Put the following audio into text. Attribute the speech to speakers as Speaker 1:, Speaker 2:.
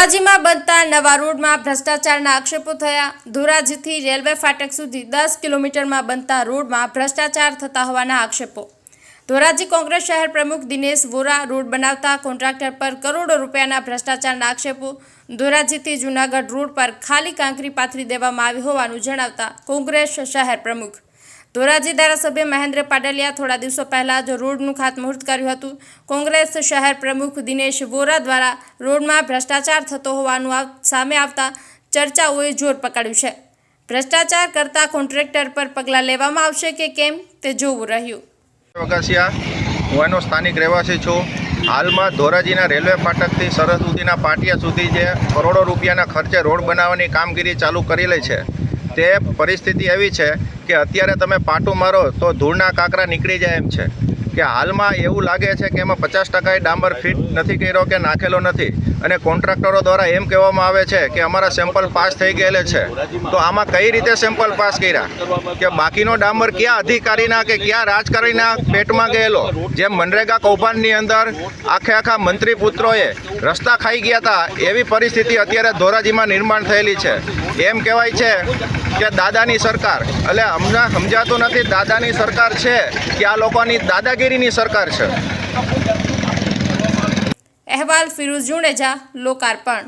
Speaker 1: ધોરાજીમાં બનતા નવા રોડમાં ભ્રષ્ટાચારના આક્ષેપો થયા। ધોરાજીથી રેલવે ફાટક સુધી 10 કિલોમીટરમાં બનતા રોડમાં ભ્રષ્ટાચાર થતા હોવાના આક્ષેપો। ધોરાજી કોંગ્રેસ શહેર પ્રમુખ દિનેશ વોરા રોડ બનાવતા કોન્ટ્રાક્ટર પર કરોડો રૂપિયાના ભ્રષ્ટાચારના આક્ષેપો। ધોરાજીથી જૂનાગઢ રોડ પર ખાલી કાંકરી પાથરી દેવામાં આવી હોવાનું જણાવતા કોંગ્રેસ શહેર પ્રમુખ ધોરાજી ધારાસભ્ય મહેન્દ્ર પાડલિયા થોડા દિવસો પહેલા જ રોડનું ખાતમુહૂર્ત કર્યું હતું। કોંગ્રેસ શહેર પ્રમુખ દિનેશ વોરા દ્વારા રોડમાં ભ્રષ્ટાચાર થતો હોવાનું સામે આવતા ચર્ચાઓએ જોર પકડ્યું છે। ભ્રષ્ટાચાર કરતા કોન્ટ્રાક્ટર પર પગલાં લેવામાં આવશે કે કેમ તે જોવું રહ્યું।
Speaker 2: વગાસિયા હું સ્થાનિક રહેવાસી છું। હાલમાં ધોરાજીના રેલવે ફાટકથી સરહદ સુધીના પાટિયા સુધી જે કરોડો રૂપિયાના ખર્ચે રોડ બનાવવાની કામગીરી ચાલુ કરેલી છે તે પરિસ્થિતિ એવી છે કે અત્યારે તમે પાટું મારો તો ધૂળના કાંકરા નીકળી જાય એમ છે કે હાલમાં એવું લાગે છે કે એમાં 50% ડામર ફિટ નથી કર્યો કે નાખેલો નથી અને કોન્ટ્રાક્ટરો દ્વારા એમ કહેવામાં આવે છે કે અમારા સેમ્પલ પાસ થઈ ગયેલા છે। તો આમાં કઈ રીતે સેમ્પલ પાસ કર્યા કે બાકીનો ડામર ક્યાં અધિકારીના કે ક્યાં રાજકારણીના પેટમાં ગયેલો? જેમ મનરેગા કૌભાંડની અંદર આખા મંત્રી પુત્રોએ રસ્તા ખાઈ ગયા હતા એવી પરિસ્થિતિ અત્યારે ધોરાજીમાં નિર્માણ થયેલી છે। એમ કહેવાય છે કે દાદાની સરકાર, એટલે અમને સમજાતું નથી દાદાની સરકાર છે કે આ લોકોની દાદાગીરીની સરકાર છે।
Speaker 1: અહેવાલ ફિરોઝ જુણેજા, લોકાર્પણ।